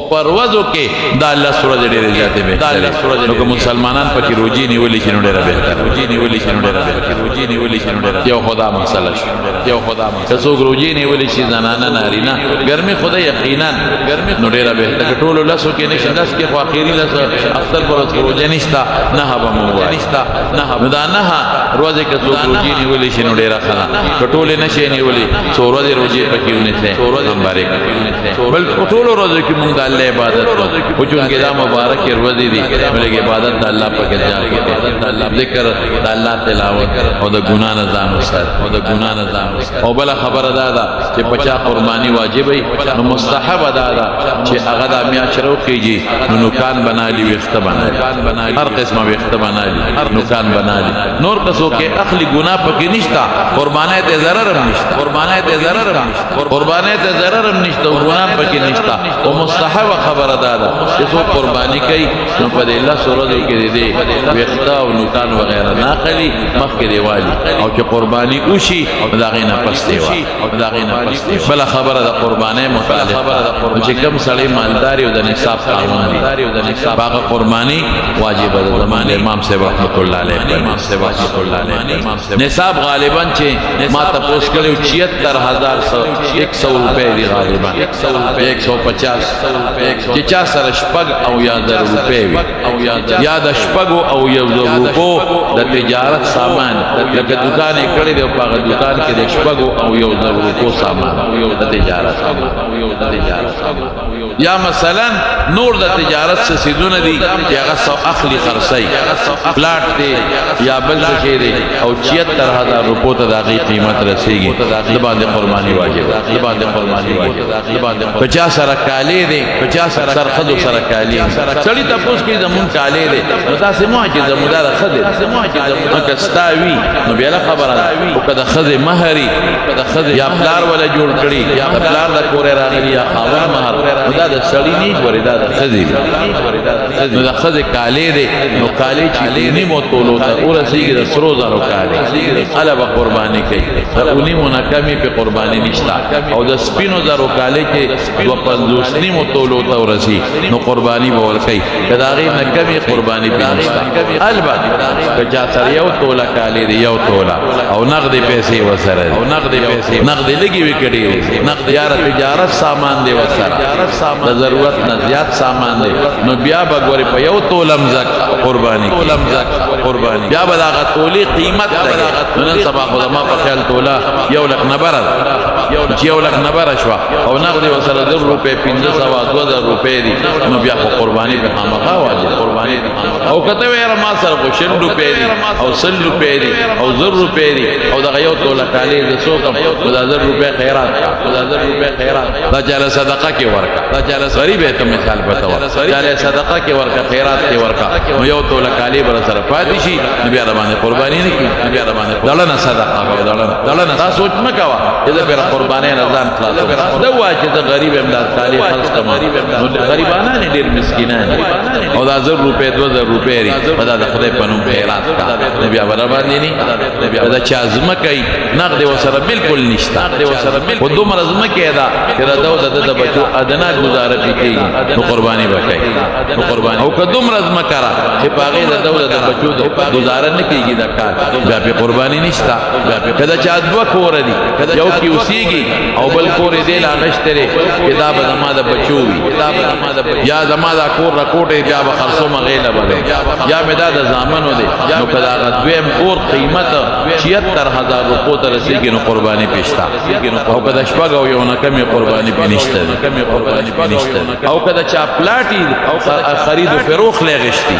پروازو کې دا الله سورہ ډېرې زیاتې به دا الله سورہ نو کوم مسلمانان پکې روزي نیولې شي نو ډېر به روزي نیولې شي نو ډېر به روزي نیولې شي نو ډېر یو خدا مسله یو خدا مسله څوک روزي نیولې شي زنانه نارینه ګرمي خدای یقینا ګرمي نو ډېر به ټولو لاسو کې نشه لاس کې خو اخیری لاس اختر پر روزه نشتا نه به مو نشتا نه دا نه روزه کې څوک روزي نیولې شي نو ډېر خلا ټولې نشي نیولې څو ورځې روزي پکې ونه ته مبارک بل ټولو ورځو کې مونږ د الله عبادت او چې دا مبارک ورځې دي بلکې عبادت د الله په کې ځای کې ذکر د الله تلاوت او د ګنا نه ځان وسات او د ګنا نه ځان او بل خبره ده چې پچا قرباني واجب وي نو مستحب ده چې هغه د میا شروع کیږي نو نوکان بنالي وخت بنالي هر قسمه وخت بنالي نوکان بنالي نور قصو کې اخلي ګنا پکې نشتا قربانه ته ضرر هم نشتا قربانه ته ضرر هم نشتا قربانه ته ضرر هم نشتا ګنا پکې نشتا او مستحب خبره ده چې څو قرباني کوي نو په الله سورہ کې دي وخت او نوکان وغیرہ ناخلي مخکې دیوالي او چې قرباني وشي دا غینه پس دیوا او دا غینه پس بل خبره د قربانه مخالفه چې کوم سړی مالداري او د نصاب قانون دي باغ قرباني واجب ده زمانه امام صاحب رحمت الله علیه امام صاحب رحمت الله علیه نصاب غالبا چې ما تاسو کړو 76100 روپے دی غالبا 150 چې چا سره شپږ او یا در روپے وي یا د شپږ او یو روپو د تجارت سامان لکه دکان کړي دی په دکان کې د شپږ او یو در روپو سامان د تجارت سامان یا مثلا نور د تجارت څخه سيزونه دي چې هغه سو اخلي خرڅي پلاټ دی یا بل څه دی او 76000 روپو ته دغه قیمت رسیږي د باندې قرباني واجب د باندې قرباني واجب د باندې 50 سره کالی دی 50 سره خدو سره کالی سړی تاسو کې زمون کالی دی نو تاسو مو چې زمودار خدي کستاوي نو بیا خبره او کده خدي مہري کده خدي یا پلار ولا جوړ کړي یا پلار د کورې راغلي یا خاور مہر دا د سړی نه وردا د خدي نو د خدي کالی دی نو کالی چې نیمو تولو ته ورسیږي د سرو زرو کالی الا به قرباني کوي اونی منکمی په قرباني نشتا او د سپینو زرو کالی کې 250 نیمو تولو ته ورسی نو قرباني به ورکي کداغي نکمی قرباني نشتا البته کجا سره یو تولا کالی دی یو تولا او نقد پیسې وسره او نقد لګي وکړي نقد یار تجارت سامان دی وسره د ضرورت نه زیات سامان دی نو بیا به ګوري په یو تولم زک قرباني بیا به دا تولی قیمت لګي نن سبا خدما په خیال تولا یو لک نبره یو لک نبره شو او نقد وسره 10 روپے 1500 2000 روپے دی نو بیا په قرباني په خامخا واجب قرباني او کته ویره ما سره کو 100 روپے دی او 100 روپے دی او 10 روپے دی او دا یو تولا کالی د سو کم 1000 روپے خیرات کا 1000 روپے خیرات دا چاله صدقه کې ورکا دا چاله غریب ته مثال پتا ور چاله صدقه کې ورکا خیرات کې ورکا نو یو تولا کالی بر سره فاتې شي بیا باندې قرباني نه کی بیا باندې دلنه صدقه دلنه دا سوچ مکوا اذا پر قرباني رضان خلاص دا واجب د غریب امداد کالی خلص تمام غریبانه نه ډیر مسکینان او دا 1000 روپے 2000 روپے دا د خدای په نوم خیرات کا نبی برابر باندې نه دا چا زما کوي نقد وسره بالکل نشته و دومره زما کې دا چې د بچو ادنا گزاره کوي نو قرباني وکړي نو قرباني او که دومره زما کرا چې پاغه د بچو گزاره نه کیږي دا کار بیا په قرباني نشته کدا چا دوا کور دي یو کی اوسېږي او بل کور دې لا نشته کتاب زما د بچو وي یا زما دا کور راکوټه بیا به خرڅو مغیله بده یا مدا د زامنو دي نو کدا دویم کور قیمت 76000 روپو ته رسیږي نو قرباني پېشتا او کدا شپږ او یو نه کمی قرباني پېنشته او کدا چا پلاټي او خرید او فروخ لغشتي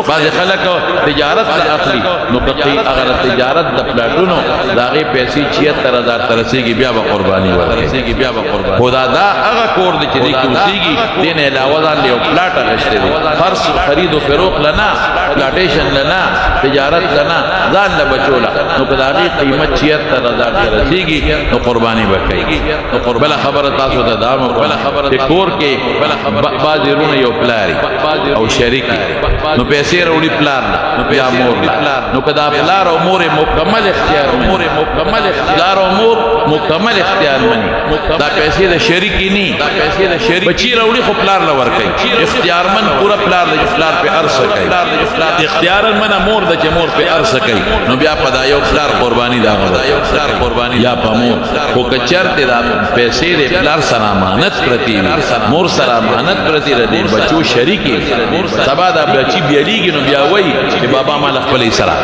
بعض خلک تجارت لا اخلي نو کقي اگر تجارت د پلاټونو داغه پیسې 76000 ته رسیږي بیا به قرباني ورکړي خدا دا هغه کور دي چې کیږي دین علاوه ځان له پلاټ غشتي خرص خرید او فروخ لنا پلاټیشن لنا تجارت لنا ځان له بچولا نو کداغي قیمت 76000 ته رسیږي نو قرباني وکړي نو قربلا خبره تاسو ته دام ولا خبره کور کې بعضی رونه یو پلاری او شریکی نو پیسې وروړي پلان نو بیا مور نو کدا پلار او مور مکمل اختیار پلار او مور مکمل اختیار منی دا پیسې د شریکی نی بچی راوړي خو پلار لور کوي اختیار من پورا پلار د پلار په ارث کوي اختیار من مور د مور په ارث کوي نو بیا په دا یو پلار قربانی دا قربانی یا په مور کو کچرته دا پیسې د پلار سره امانت پرتی مور سره امانت پرتی ردی بچو شریکی سبا دا بچی بیلیږي نو بیا وای چې بابا مال خپل سره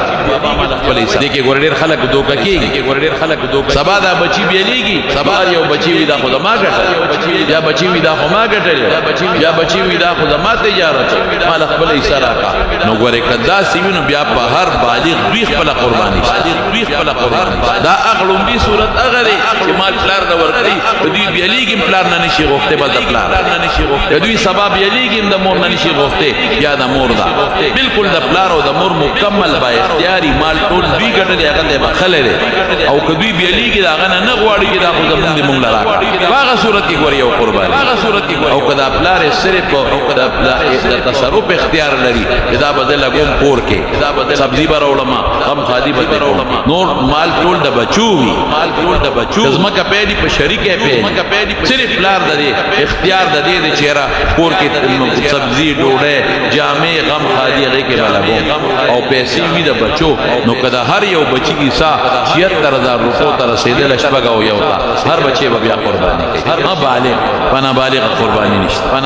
دې کې ګورډر خلک دوکه کیږي سبا دا بچی بیلیږي سبا یو بچی وی دا خود ما ګټل یا بچی وی دا خو ما ګټل یا بچی وی دا خود ما تجارت مال خپل سره کا نو ګوره کدا سیمنو بیا په هر بالغ دوی خپل قربانی دا اغلم بي صورت اغری چې مال پلار دا ورکړي دوی بیلیږي پلار نه نشي غوښته بل پلار دوی سبب بیلیږي د مور نه نشي غوښته یا د مور دا بالکل د پلار او د مور مکمل با اختیاري مال ټول دوی ګټل هغه د بخلره او کدوې بیلیږي دا غنه نه غواړي چې دا خو زمونږ د مونږ لرا هغه صورت کې ګوري او قرباني او کدا پلار صرف او کدا د تصرف اختیار لري دا بدل کوم کور کې سبزی بار علماء هم خادي بر علماء نور مال ټول د بچوي زمکه پیډي په شریکه پیډي صرف پلار د اختیار د دې چهره کور کې سبزی ډوډۍ جامع غم خادي هغه کې بلګو او پیسې وي د بچو نو کدا هر یو بچی کی سا 76000 روپو تر رسیدل شپږو یو تا هر بچي به بیا قرباني کوي ما بالغ فنا بالغ قرباني نشته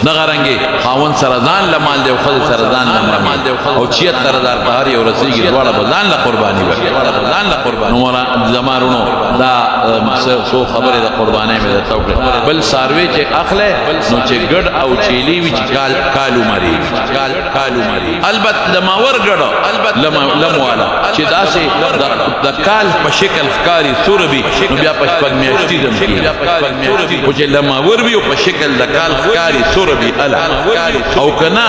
نه غرانګي خاون سرزان لمال دی او خل سرزان لمال دی او 76000 په هر یو رسیږي دواړه بدان لا قرباني نو مرا زمارونو دا سو خبره د قرباني مې د توګه بل ساروي چې اخله نو چې ګډ او چيلي وی چې کالو مری البته لماور ګډو لموالا چې داسې د کال په شکل ښکاری سوربي نو بیا په شپږ میاشتې دم کې او چې لماور وی په شکل د کال ښکاری سوربي الا او کنا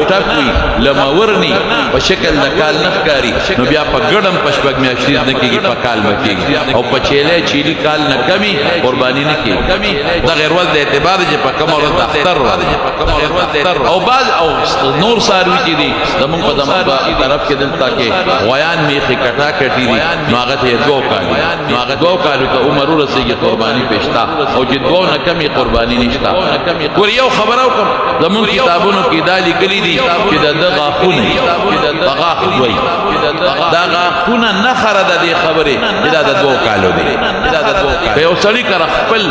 تپوي لماورني په شکل د کال نخکاری نو بیا په ګډم په شپږ میاشتې دم کې په کال بکیږي او په چيلي کال نه کمی قرباني نه کیږي دا غیر ول د اعتبار چې په کوم ورځ اختر او بعض او نور ساروي چې دي زمون په دماغ طرف کې دلته کې غیان میخي کټا کټی دي نو هغه ته دوه کال ته عمر رسېږي قرباني پېشتا او چې دوه نه کمی قرباني نشتا ور یو خبرو کوم زمون کتابونو کې دا لیکلي دي چې د غاخونه دا غاخونه نه خره د دې خبره دا د دوه کالو دي په یو سړی کر خپل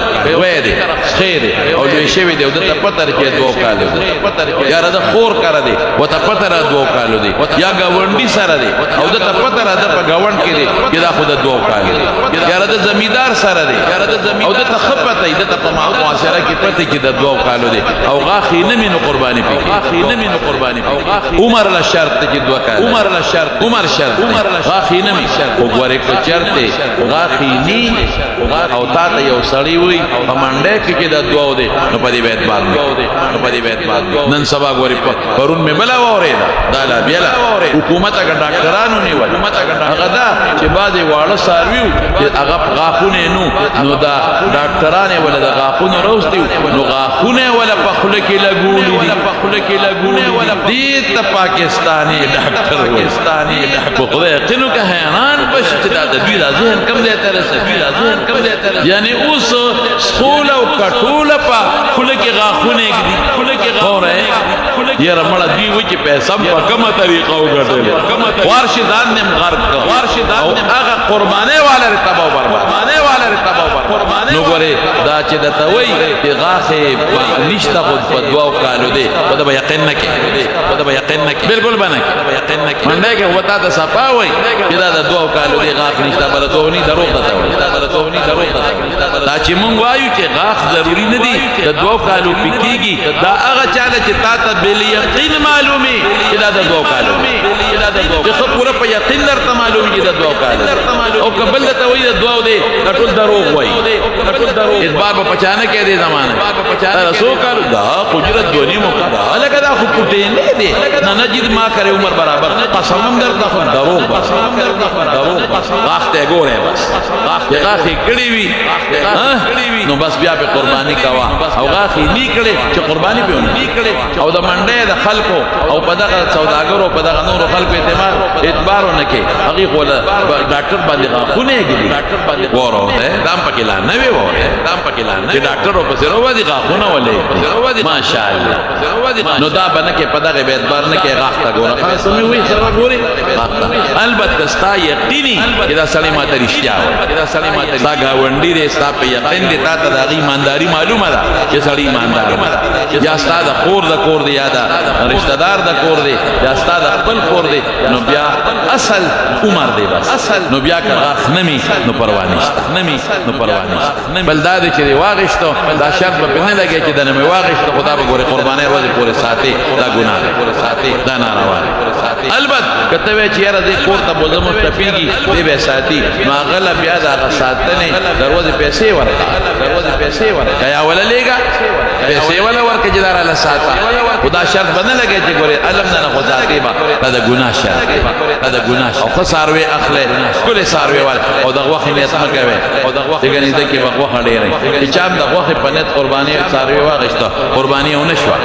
وې دي خیر او لوي شوی دی او د پتر کې دوه کالو دي یاره د خور کړه دي وته پتر دوه کالو دي یا گاونډي سره دي او د پتر د په گاوند کې دي دا خود دوه کالو دي یاره د زمیدار سره دي او د تخپته د په معاشره کې پته کې د دوه کالو دي او غاخي نه مينو قرباني پکې عمر له شرط کې دوه کال عمر شرط غاخي نه می او ګوره کو چرته غاخي ني او تا ته یو سړی وي په منډه کې د دوه دي نو په دې بیت باندې نن سبا ګوري پرون مې بلا وره دا لا بیا حکومت هغه ډاکټرانو نیول هغه دا چې بعضې واړه ساروي چې هغه غاښونه نو دا ډاکټرانې ولا د غاښونو روستي نو غاښونه ولا په خوله کې لګولي دې ته پاکستاني ډاکټر وایي په خدای یقینو که حیران بشي چې دا د دوی دا ذهن کم دی ته رسوي یعنی اوس سخول او کټوله په خوله کې غاښونه ږدي یاره مړه دوی وایي چې پیسه په کومه طریقه وګټلې وارشدان نیم غرق او هغه قربانۍ والا رتبه و برباد نو ګورې دا چې درته وایي چې غاښې نشته خو په دوو کالو دی خو ده به یقین نه کوې بلکل به نه کوې منډی کې خو تا ته صفا وایي چې دا د دوو کالو دی غاښ نشته بله دووني دروغ درته وایي دا چې مونږ وایو چې غاښ ضروري نه دي د دوو کالو پې کېږي دا هغه چاله چې تا ته بالیقین معلومي چې دا د دوو کالو چې ښه پوره په یقین درته معلومي چې د دوو کالو او که بل درته وایي د دوو دی دا ټول دروغ وایي اعتبار به پچانه کې دی زمانه دا څو کالو دا قجرت دونی مقدار لکه دا خو پټې نه دی نه نجد ما کرے عمر برابر قسمم درته خو دروغ غاښ ته ګورې بس غاښې کړي وي نو بس بیا په قرباني کوا او غاښې نی کړي چې قرباني به ونه او د منډې بغیر خلکو او په دغه سوداګرو په دغه نورو خلکو اعتبار نه کوي هغې خو له ډاکټر باندې غاښونه یې ږدي وره دی دا هم پکې لا نه وي وره چې ډاکټر ورپسې راوځي غاښونه ولې ماشاءالله نو دا به نه کې په دغه به اعتبار نه کې غاښ ته ګوره خاص مې وایي سره ګورې غاښ ته البته ستا یقیني چې دا سړی ماته رښتیا وایي ستا ګاونډي دی ستا په یقین دی تا ته د هغې ایمانداري معلومه ده چې سړی ایماندار دی یا ستا د خور د کور دی یا د رشته دار د کور دی یا ستا د خپل کور دی نو بیا اصل عمر دی بس نو بیا که غاښ نه مي نو پروا نشته بل دا دی چې دی واغېشتو دا شرط به پرې نه لګی چې دنه مې واغېشتو خو دا به ګورې قربانۍ ورځې پورې ساتې دا ګناه دی دا ناروا دی البته که ته وایې چې یاره دې کور ته به زه متفقېږي دی به یې ساتي نو هغه له بیا د هغه ساتنې د ورځې پیسې ورکړه که یا وله لېږه پیسې وله ورکړه چې دا راله ساته خو دا شرط به نه لګی چې ګورې علم نه خو ذاتې به دا د ګناه شرط او ښه څاروی اخلی ښکلې څاروی والی او د غوښې نیت مه کوئ ځکه نیده کې به غوښه ډېره چې چا هم د غوښې په نیت قرباني څاروی واخېسته قرباني یې ونه شوه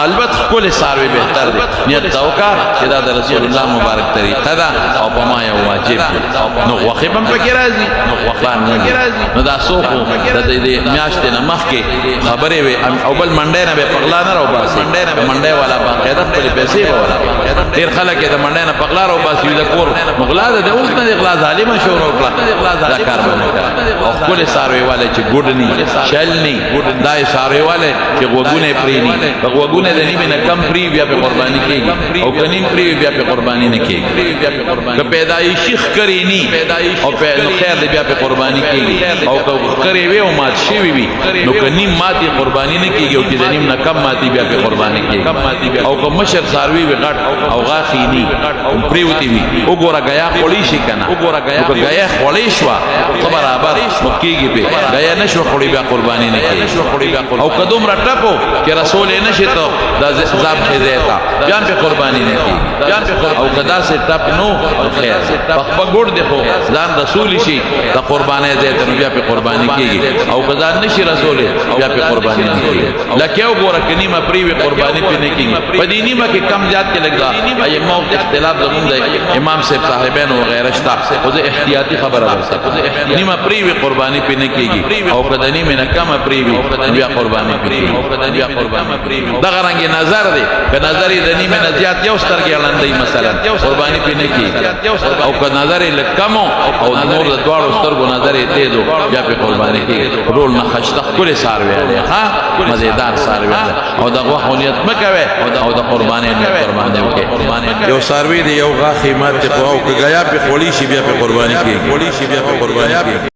البته ښکلې څاروی بهتر دی نیت ته وکړه چې دا د رسول الله مبارک طریقه ده او په ما یو واجب دی نو غوښې به هم پکې راځي نو دا څو خو د دې میاشتې نه مخکې خبرې وې او بل منډۍ نه به په غلا نه راوباسي منډۍ والا باقاعده خپلې پیسې به ورکړي ډېر خلک یې د منډۍ نه په غلا راوباسي د کور نو غلا ده اوس نه د غلا ظالمه شروع وکړه دا کار به نه کوه او ښکلې څاروی والی چې ګوډ ني شل ني دا یې څاروی والی چې غوږونه یې پرې ني په غوږونه د نیمې نه کم پرې بیا پې قرباني کېږي او که نیم پرې بیا پې قرباني نه کېږي که پیدایشي ښکرې ني او نو خیر دی بیا پې قرباني کېږي او که ښکرې وي او مات شوي وي نو که نیم ماتې قرباني نه کېږي او چې د نیم نه کم ماتې بیا پې قرباني کېږي او که مشر څاروي وي غټ او غاښې ني پرېوتې وي وګوره ګیا خوړی شي که نه که ګیا خوړی شوه ښه برابر نو کېږي پې ګیا نه شوه خوړی بیا قرباني نه کېږي او که دومره ټپو چې رسول یې نه شي ته دا ذبحې ځای ته بیا هم پې قرباني نه کېږي او که داسې ټپ نو خیر پخپه ګوډ دی خو ځان رسولی شي د قربانۍ ځای ته نو بیا پې قرباني کېږي او که ځان نه شي رسولی بیا پې قرباني نه کېږي لکه یو ګوره که نیمه پرې وي قرباني پې نه کېږي په دې نیمه کې کم زیات کې لږ ایمو اختلاف زمونږ د امام صاحب صاحبینو وغیره شته خو زه احتیاطي خبره درته نیمه پرې وي قرباني پې نه کېږي او که د نیمې نه کمه پرې وي بیا قرباني پې کېږي دغه رنګې نظر دی که نظر یې د نیمې نه زیات یو سترګې ړندوي مثلا قرباني پې نه کېږي او که نظر یې لږ کم او نور د دواړو سترګو نظر یې تېز و بیا پې قرباني کېږي ټول نه خشته ښکلې څاروی دی ښه مزېدار څاروی دی او د غوښو نیت مه کوئ او د قربانۍ نیت قربانۍ وکړئ یو څاروی دی یو غاښ یې مات دی او که ګیا پې خوړی شي بیا پې قرباني کېږي